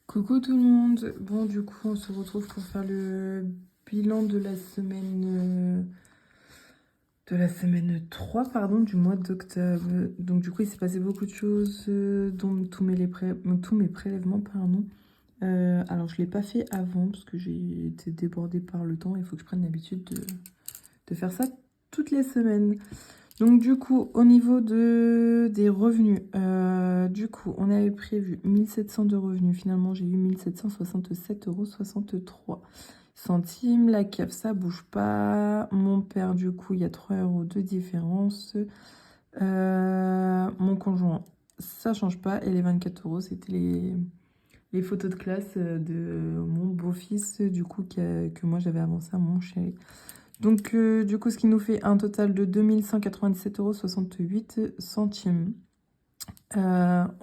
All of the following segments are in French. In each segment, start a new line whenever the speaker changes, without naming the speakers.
Coucou tout le monde. Bon, du coup, on se retrouve pour faire le bilan de la semaine 3, pardon, du mois d'octobre. Donc, du coup, il s'est passé beaucoup de choses, dont tous mes prélèvements, pardon. Alors, je ne l'ai pas fait avant parce que j'ai été débordée par le temps. Il faut que je prenne l'habitude de faire ça toutes les semaines. Donc du coup, au niveau des revenus, du coup, on avait prévu 1700 de revenus. Finalement, j'ai eu 1767,63 €. La CAF, ça bouge pas. Mon père, du coup, il y a 3 € de différence. Mon conjoint, ça change pas. Et les 24 €, c'était les photos de classe de mon beau-fils, du coup, que moi j'avais avancé à mon chéri. Donc, du coup, ce qui nous fait un total de 2197,68 €.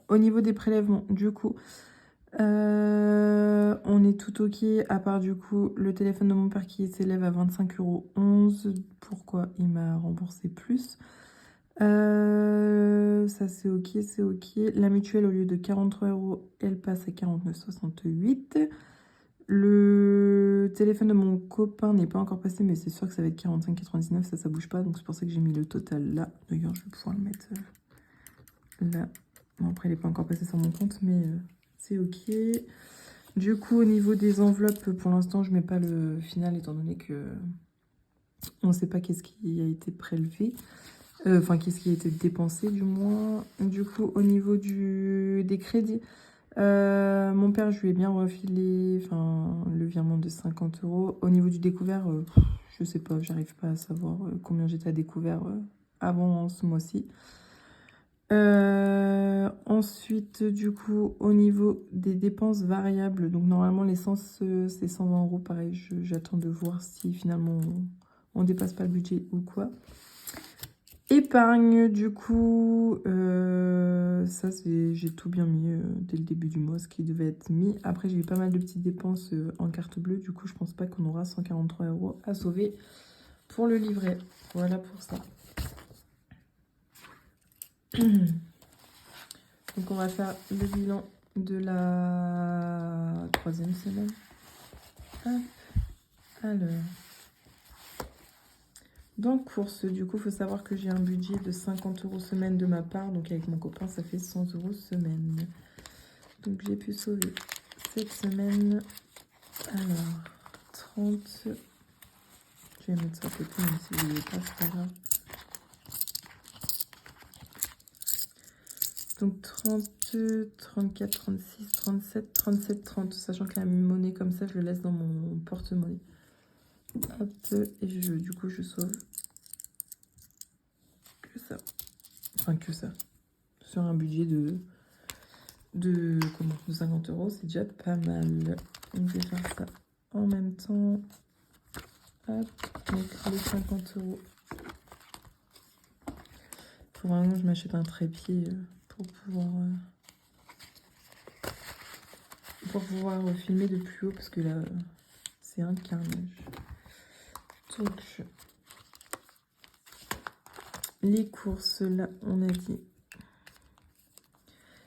Au niveau des prélèvements, du coup, on est tout ok, à part du coup le téléphone de mon père qui s'élève à 25,11 €. Pourquoi il m'a remboursé plus? Ça c'est ok, c'est ok. La mutuelle, au lieu de 43 €, elle passe à 49,68 €. Le téléphone de mon copain n'est pas encore passé, mais c'est sûr que ça va être 45,99, ça bouge pas, donc c'est pour ça que j'ai mis le total là. D'ailleurs, je vais pouvoir le mettre là. Bon, après, il n'est pas encore passé sur mon compte, mais c'est ok. Du coup, au niveau des enveloppes, pour l'instant, je mets pas le final, étant donné que on ne sait pas qu'est-ce qui a été prélevé. Enfin, qu'est-ce qui a été dépensé, du moins. Du coup, au niveau des crédits, mon père, je lui ai bien refilé le virement de 50 €. Au niveau du découvert, je sais pas, j'arrive pas à savoir combien j'étais à découvert avant ce mois-ci. Ensuite, du coup, au niveau des dépenses variables, donc normalement l'essence c'est 120 € pareil, j'attends de voir si finalement on dépasse pas le budget ou quoi. Épargne, du coup, ça j'ai tout bien mis dès le début du mois, ce qui devait être mis. Après, j'ai eu pas mal de petites dépenses en carte bleue, du coup, je pense pas qu'on aura 143 € à sauver pour le livret. Voilà pour ça. Donc, on va faire le bilan de la 3e semaine. Hop. Alors, dans course, du coup, il faut savoir que j'ai un budget de 50 € semaine de ma part. Donc, avec mon copain, ça fait 100 € semaine. Donc, j'ai pu sauver cette semaine. Alors, 30. Je vais mettre ça à côté, même si je ne l'ai pas, c'est pas grave. Donc, 30, 34, 36, 37, 37, 30. Sachant que la monnaie comme ça, je le laisse dans mon porte-monnaie. Hop, et du coup, je sauve que ça. Enfin, que ça. Sur un budget de 50 €, c'est déjà pas mal. Donc, je vais faire ça en même temps. Hop, donc les 50 €. Faut vraiment que je m'achète un trépied pour pouvoir filmer de plus haut, parce que là, c'est un carnage. Donc, les courses, là, on a dit.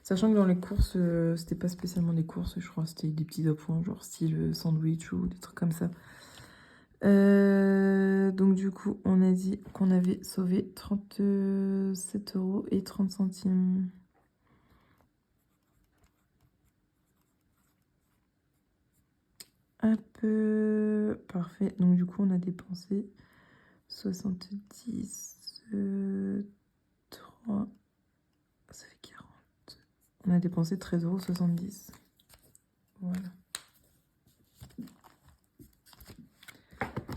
Sachant que dans les courses, c'était pas spécialement des courses, je crois, c'était des petits appoints, genre style sandwich ou des trucs comme ça. Donc du coup, on a dit qu'on avait sauvé 37,30 €. Hop, parfait. Donc du coup, on a dépensé 70, 3, ça fait 40. On a dépensé 13,70 €. Voilà.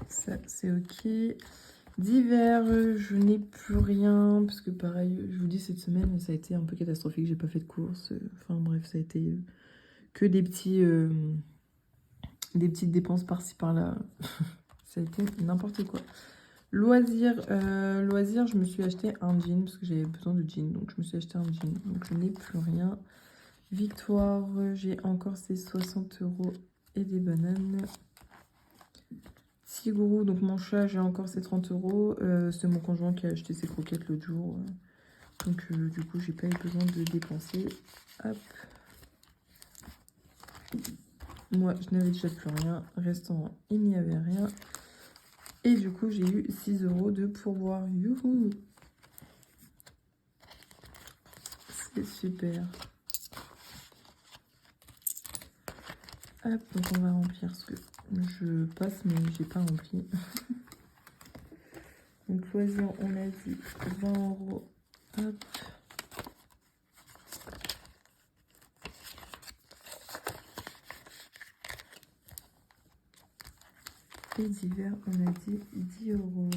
Ça, c'est ok. D'hiver, je n'ai plus rien, parce que pareil, je vous dis, cette semaine, ça a été un peu catastrophique, j'ai pas fait de courses. Enfin bref, ça a été que des petites dépenses par-ci par-là. Ça a été n'importe quoi. Loisirs, je me suis acheté un jean, parce que j'avais besoin de jean, donc je me suis acheté un jean, donc je n'ai plus rien. Victoire, j'ai encore ces 60 € et des bananes. Tigrou, donc mon chat, j'ai encore ces 30 €. C'est mon conjoint qui a acheté ses croquettes l'autre jour. Donc du coup, j'ai pas eu besoin de dépenser. Hop. Moi, je n'avais déjà plus rien. Restaurant, il n'y avait rien. Et du coup, j'ai eu 6 € de pourboire. Youhou! C'est super. Hop, donc on va remplir ce que je passe, mais j'ai pas rempli. Donc loisir, on a dit 20 €. Hop. Et divers, on a dit 10 €.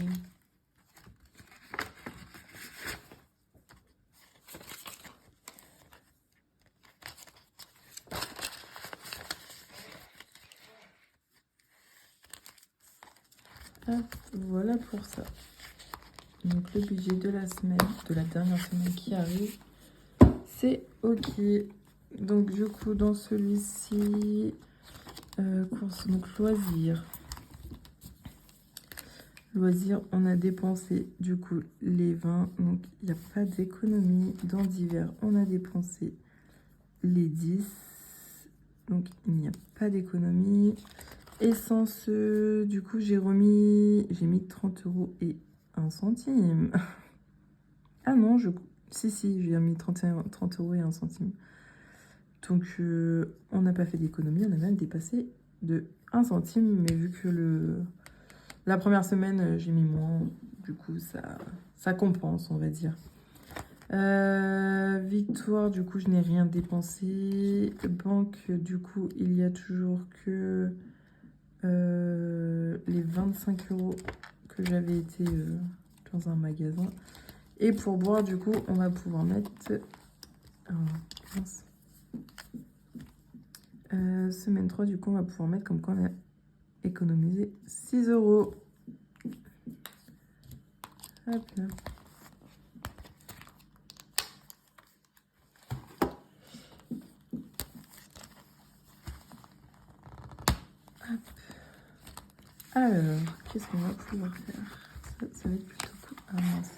Hop, voilà pour ça. Donc le budget de la semaine, de la dernière semaine qui arrive, c'est ok. Donc du coup dans celui-ci, course, donc loisirs. Loisirs, on a dépensé du coup les 20, donc il n'y a pas d'économie. Dans divers, on a dépensé les 10, donc il n'y a pas d'économie. Essence, du coup j'ai mis 30 € et 1 centime. Ah non, si, j'ai mis 30 € et 1 centime. Donc, on n'a pas fait d'économie, on a même dépassé de 1 centime. Mais vu que la première semaine, j'ai mis moins, du coup, ça compense, on va dire. Victoire, du coup, je n'ai rien dépensé. Banque, du coup, il y a toujours que les 25 € que j'avais été dans un magasin. Et pour boire, du coup, on va pouvoir mettre... semaine 3, du coup, on va pouvoir mettre comme quoi on a économisé 6 €. Hop là. Hop. Alors, qu'est-ce qu'on va pouvoir faire? Ça va être plutôt cool. Ah mince.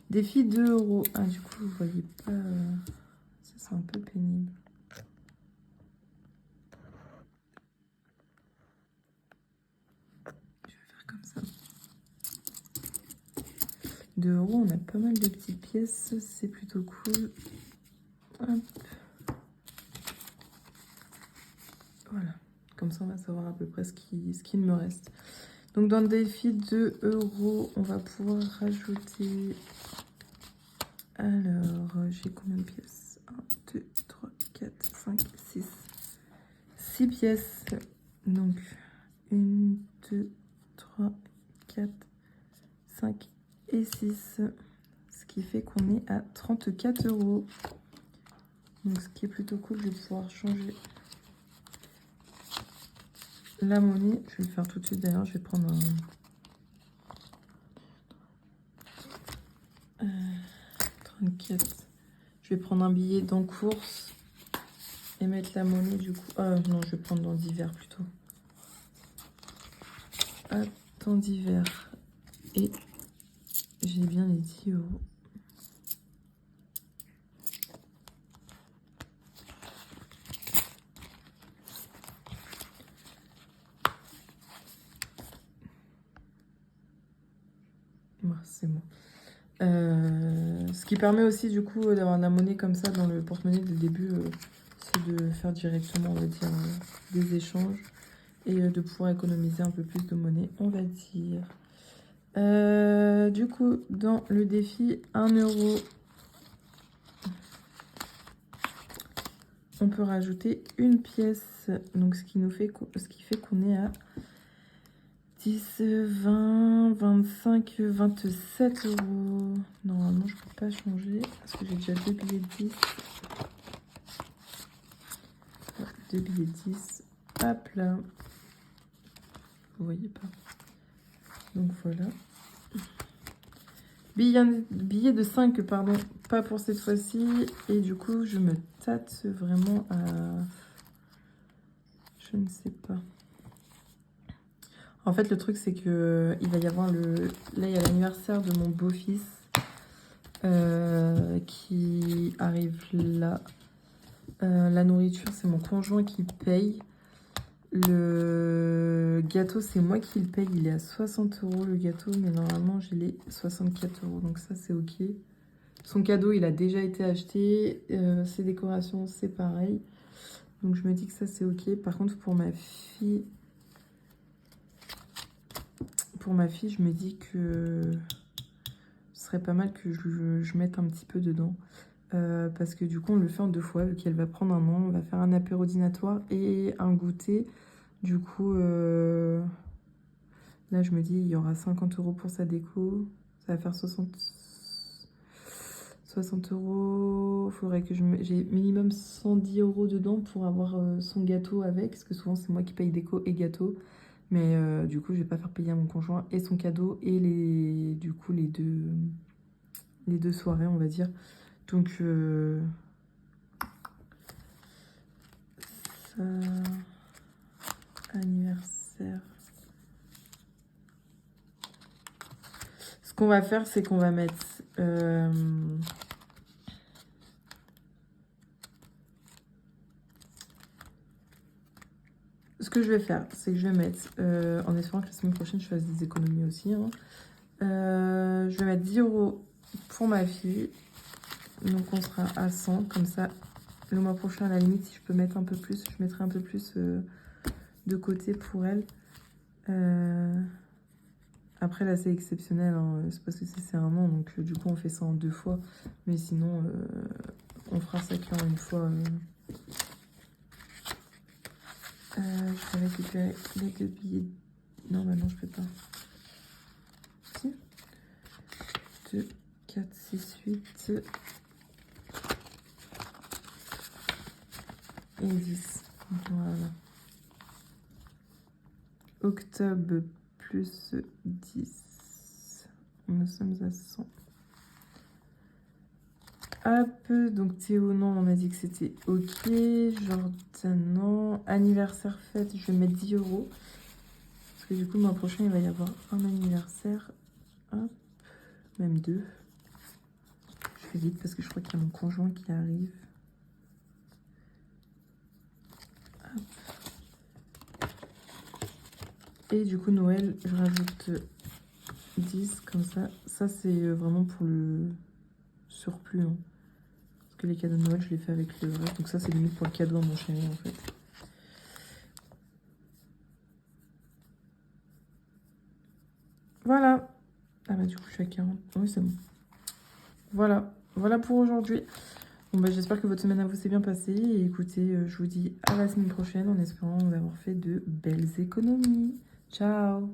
Défi 2 €. Ah, du coup, vous voyez pas... Ça, c'est un peu pénible. Je vais faire comme ça. 2 €, on a pas mal de petites pièces. C'est plutôt cool. Hop. Voilà. Comme ça, on va savoir à peu près ce qu'il me reste. Donc, dans le défi 2 €, on va pouvoir rajouter... Alors, j'ai combien de pièces? 1, 2, 3, 4, 5, 6. 6 pièces. Donc, 1, 2, 3, 4, 5 et 6. Ce qui fait qu'on est à 34 €. Donc, ce qui est plutôt cool, je vais pouvoir changer la monnaie. Je vais le faire tout de suite d'ailleurs. Je vais prendre un... 34. Je vais prendre un billet dans course et mettre la monnaie du coup. Ah non, je vais prendre dans divers plutôt. Hop, dans divers. Et j'ai bien les 10 €. C'est bon. Ce qui permet aussi du coup d'avoir de la monnaie comme ça dans le porte-monnaie dès le début, c'est de faire directement, on va dire, des échanges et de pouvoir économiser un peu plus de monnaie, on va dire. Du coup, dans le défi 1 €, on peut rajouter une pièce, donc ce qui fait qu'on est à 10, 20, 25, 27 €. Normalement, je peux pas changer parce que j'ai déjà 2 billets de 10. 2 billets de 10. Hop là. Vous voyez pas. Donc voilà. Billet de 5, pardon. Pas pour cette fois-ci. Et du coup, je me tâte vraiment à... Je ne sais pas. En fait, le truc, c'est que il va y avoir le... Là, il y a l'anniversaire de mon beau-fils. qui arrive là. La nourriture, c'est mon conjoint qui paye. Le gâteau, c'est moi qui le paye. Il est à 60 € le gâteau, mais normalement, j'ai les 64 €. Donc ça, c'est ok. Son cadeau, il a déjà été acheté. Ses décorations, c'est pareil. Donc je me dis que ça, c'est ok. Par contre, pour ma fille, je me dis que ce serait pas mal que je mette un petit peu dedans. Parce que du coup, on le fait en 2 fois, vu qu'elle va prendre un nom. On va faire un apéro dînatoire et un goûter. Du coup, là, je me dis, il y aura 50 € pour sa déco. Ça va faire 60 €. Faudrait que j'ai minimum 110 € dedans pour avoir son gâteau avec. Parce que souvent, c'est moi qui paye déco et gâteau. Mais du coup, je vais pas faire payer à mon conjoint et son cadeau et les deux soirées, on va dire. Donc, ça... Anniversaire. Ce qu'on va faire, c'est qu'on va mettre... Ce que je vais faire, c'est que je vais mettre, en espérant que la semaine prochaine, je fasse des économies aussi, hein. Je vais mettre 10 € pour ma fille. Donc, on sera à 100. Comme ça, le mois prochain, à la limite, si je peux mettre un peu plus, je mettrai un peu plus de côté pour elle. Après, là, c'est exceptionnel, hein. C'est parce que c'est un an. Donc, du coup, on fait ça en 2 fois. Mais sinon, on fera ça qu'en une fois. Je vais récupérer les 2 billets. Non, bah non, je peux pas. Si. 2, 4, 6, 8 et 10. Voilà. Octobre plus 10. Nous sommes à 100. Hop, donc Théo, non, on a dit que c'était ok. Jordan, non. Anniversaire fête, je vais mettre 10 €. Parce que du coup, le mois prochain, il va y avoir un anniversaire. Hop, même 2. Je fais vite parce que je crois qu'il y a mon conjoint qui arrive. Hop. Et du coup, Noël, je rajoute 10 comme ça. Ça, c'est vraiment pour le surplus, hein. Parce que les cadeaux de Noël, je les fais avec le reste. Donc ça, c'est limite pour le cadeau à mon chéri, en fait. Voilà. Ah bah du coup, je suis à 40. Oui, c'est bon. Voilà. Voilà pour aujourd'hui. Bon bah j'espère que votre semaine à vous s'est bien passée. Et écoutez, je vous dis à la semaine prochaine en espérant vous avoir fait de belles économies. Ciao!